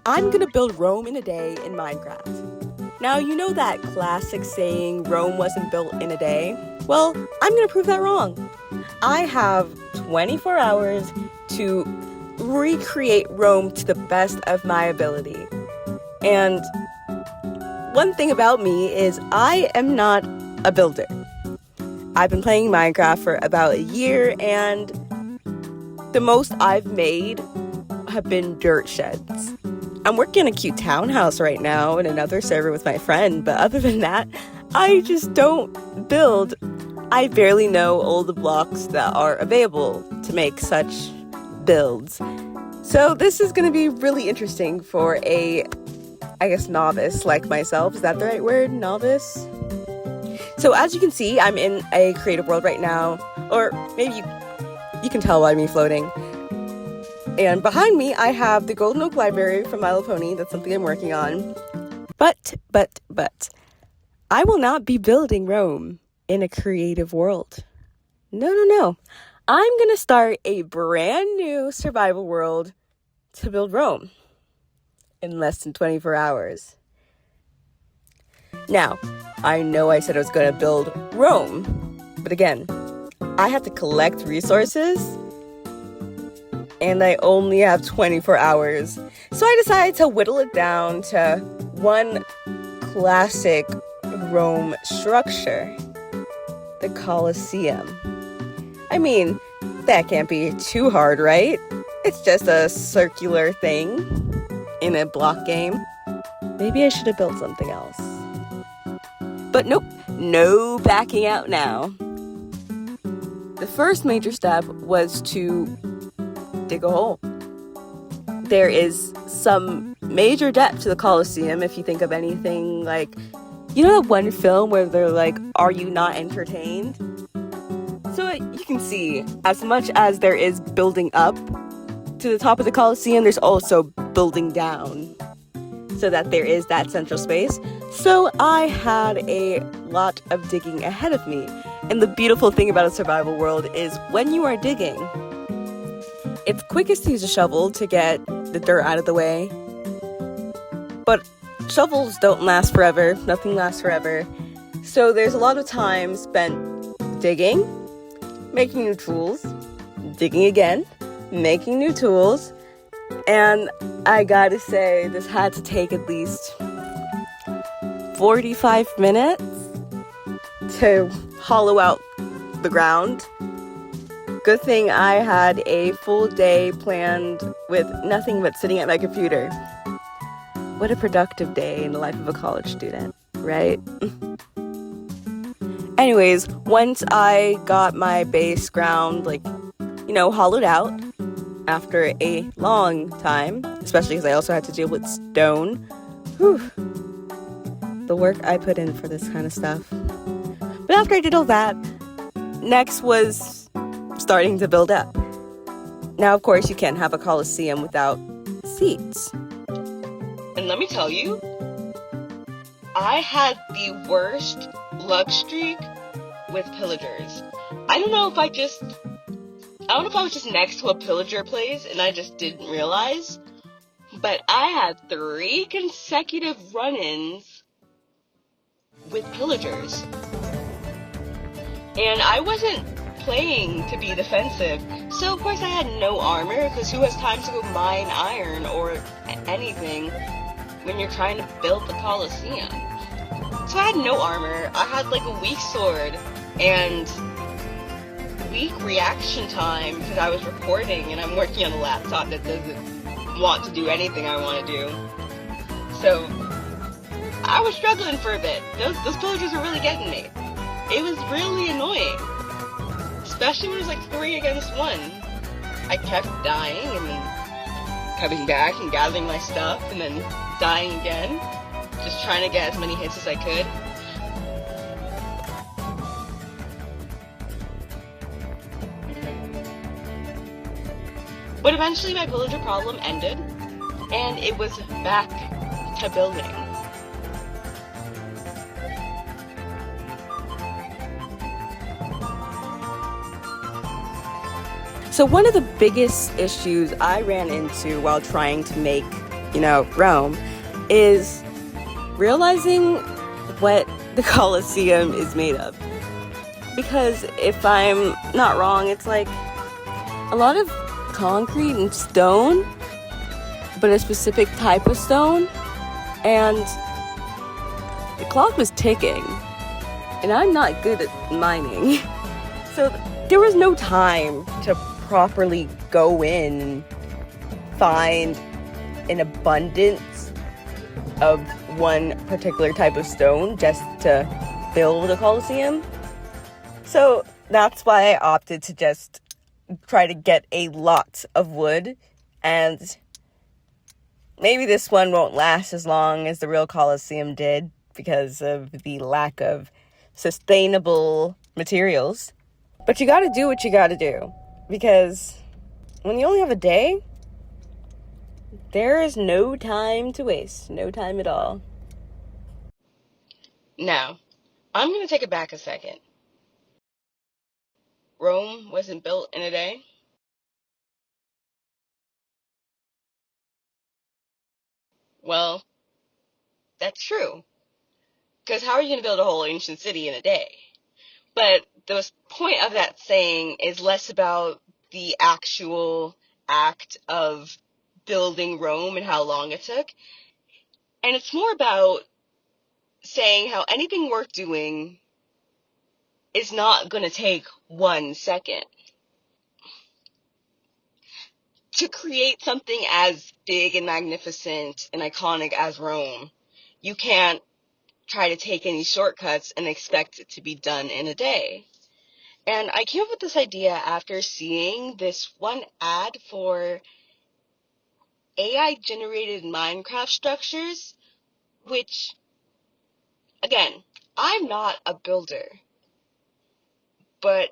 I'm gonna build Rome in a day in Minecraft. Now, you know that classic saying, Rome wasn't built in a day? Well, I'm gonna prove that wrong. I have 24 hours to recreate Rome to the best of my ability. And one thing about me is I am not a builder. I've been playing Minecraft for about a year, and the most I've made have been dirt sheds. I'm working in a cute townhouse right now in another server with my friend, but other than that, I just don't build. I barely know all the blocks that are available to make such builds. So this is going to be really interesting for a, novice like myself. Is that the right word? Novice? So as you can see, I'm in a creative world right now, or maybe you can tell by me floating. And behind me, I have the Golden Oak Library from My Little Pony. That's something I'm working on. But, I will not be building Rome in a creative world. No. I'm going to start a brand new survival world to build Rome in less than 24 hours. Now, I know I said I was going to build Rome, but again, I have to collect resources, and I only have 24 hours. So I decided to whittle it down to one classic Rome structure, the Colosseum. I mean, that can't be too hard, right? It's just a circular thing in a block game. Maybe I should have built something else. But nope, no backing out now. The first major step was to dig a hole. There is some major depth to the Colosseum if you think of anything like, you know that one film where they're like, are you not entertained? So you can see, as much as there is building up to the top of the Colosseum, there's also building down so that there is that central space. So I had a lot of digging ahead of me. And the beautiful thing about a survival world is when you are digging, it's quickest to use a shovel to get the dirt out of the way. But shovels don't last forever. Nothing lasts forever. So there's a lot of time spent digging, making new tools, digging again, making new tools. And I gotta say, this had to take at least 45 minutes to hollow out the ground. Good thing I had a full day planned with nothing but sitting at my computer. What a productive day in the life of a college student, right? Anyways, once I got my base ground, hollowed out after a long time, especially because I also had to deal with stone. Whew. The work I put in for this kind of stuff. But after I did all that, next was starting to build up. Now, of course, you can't have a Colosseum without seats. And let me tell you, I had the worst luck streak with pillagers. I don't know if I was just next to a pillager place and I just didn't realize, but I had 3 consecutive run-ins with pillagers. And I wasn't playing to be defensive, so of course I had no armor, because who has time to go mine iron or anything when you're trying to build the Colosseum? So I had no armor, I had a weak sword, and weak reaction time because I was recording and I'm working on a laptop that doesn't want to do anything I want to do. So I was struggling for a bit. Those pillagers were really getting me. It was really annoying, especially when it was 3 against 1. I kept dying and then coming back and gathering my stuff and then dying again, just trying to get as many hits as I could. But eventually my pillager problem ended, and it was back to building. So one of the biggest issues I ran into while trying to make Rome, is realizing what the Colosseum is made of. Because if I'm not wrong, it's like a lot of concrete and stone, but a specific type of stone, and the clock was ticking, and I'm not good at mining. So there was no time to properly go in and find an abundance of one particular type of stone just to build a Colosseum. So that's why I opted to just try to get a lot of wood, and maybe this one won't last as long as the real Colosseum did because of the lack of sustainable materials. But you gotta do what you gotta do, because when you only have a day, there is no time to waste. No time at all. Now, I'm gonna take it back a second. Rome wasn't built in a day. Well, that's true. Because how are you gonna build a whole ancient city in a day? But the point of that saying is less about the actual act of building Rome and how long it took. And it's more about saying how anything worth doing is not going to take 1 second. To create something as big and magnificent and iconic as Rome, you can't try to take any shortcuts and expect it to be done in a day. And I came up with this idea after seeing this one ad for AI-generated Minecraft structures, which, again, I'm not a builder, but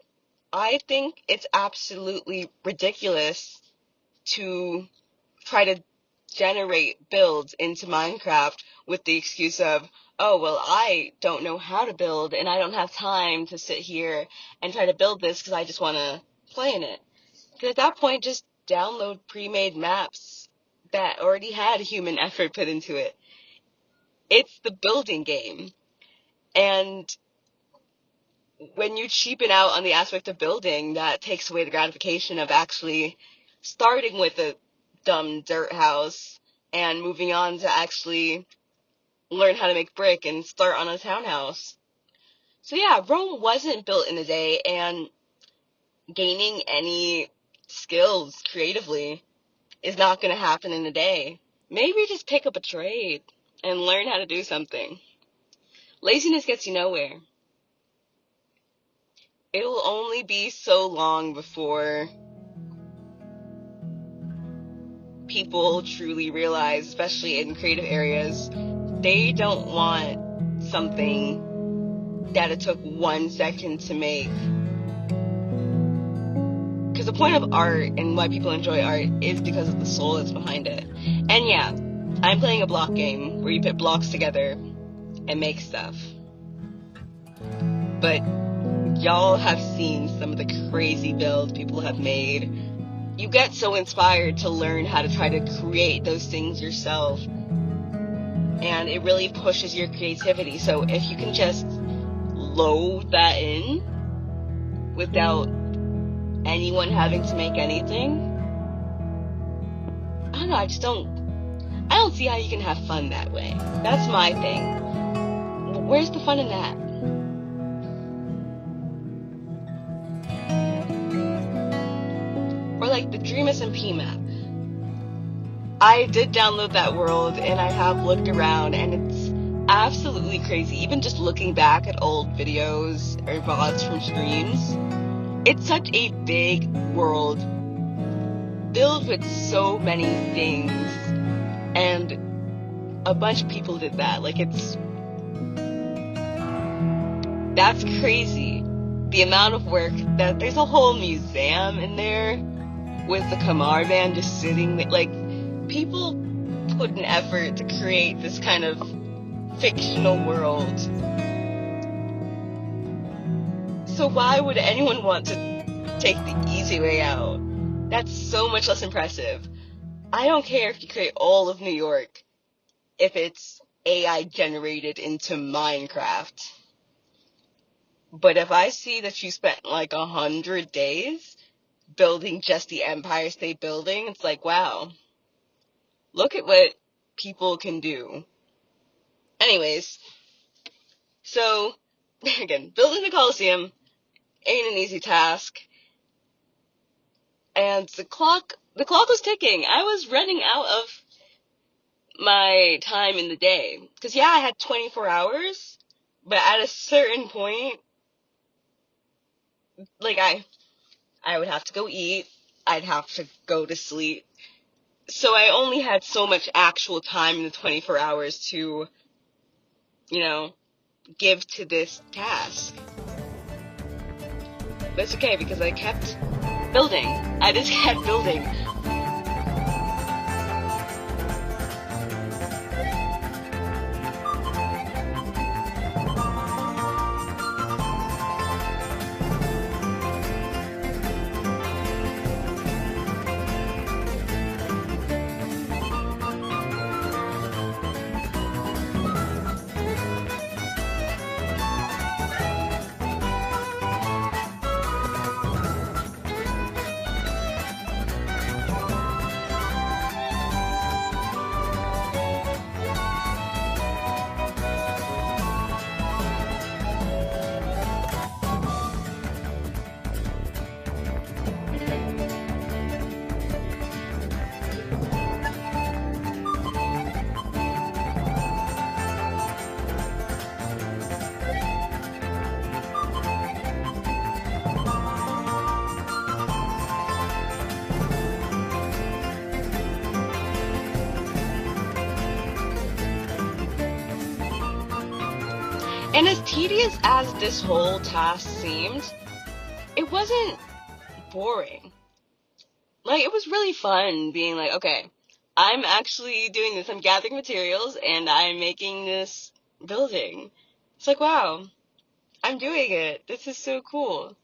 I think it's absolutely ridiculous to try to generate builds into Minecraft with the excuse of, oh, well, I don't know how to build and I don't have time to sit here and try to build this because I just want to play in it. Because at that point, just download pre-made maps that already had human effort put into it. It's the building game. And when you cheapen out on the aspect of building, that takes away the gratification of actually starting with a dumb dirt house and moving on to actually learn how to make brick and start on a townhouse. So yeah, Rome wasn't built in a day, and gaining any skills creatively is not going to happen in a day. Maybe just pick up a trade and learn how to do something. Laziness gets you nowhere. It'll only be so long before people truly realize, especially in creative areas, they don't want something that it took 1 second to make. Because the point of art and why people enjoy art is because of the soul that's behind it. And yeah, I'm playing a block game where you put blocks together and make stuff. But y'all have seen some of the crazy builds people have made. You get so inspired to learn how to try to create those things yourself. And it really pushes your creativity. So if you can just load that in without anyone having to make anything, I don't know, I don't see how you can have fun that way. That's my thing. Where's the fun in that? Or like the Dream SMP map. I did download that world and I have looked around, and it's absolutely crazy. Even just looking back at old videos or VODs from streams, it's such a big world filled with so many things, and a bunch of people did that. Like, that's crazy. The amount of work that there's a whole museum in there with the Kamar band just sitting there. Like, people put an effort to create this kind of fictional world. So why would anyone want to take the easy way out? That's so much less impressive. I don't care if you create all of New York if it's AI generated into Minecraft. But if I see that you spent like 100 days building just the Empire State Building, it's like, wow, look at what people can do. Anyways, so again, building the Colosseum ain't an easy task. And the clock was ticking. I was running out of my time in the day. Because, yeah, I had 24 hours, but at a certain point, like, I would have to go eat, I'd have to go to sleep. So I only had so much actual time in the 24 hours to, give to this task. But it's okay, because I kept building. I just kept building. And as tedious as this whole task seemed, it wasn't boring. Like, it was really fun being like, okay, I'm actually doing this. I'm gathering materials, and I'm making this building. It's like, wow, I'm doing it. This is so cool.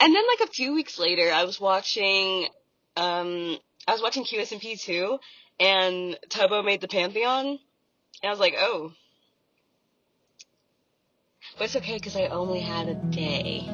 And then, like, a few weeks later, I was watching QSMP 2, and Tubbo made the Pantheon, and I was like, oh. But it's okay, because I only had a day.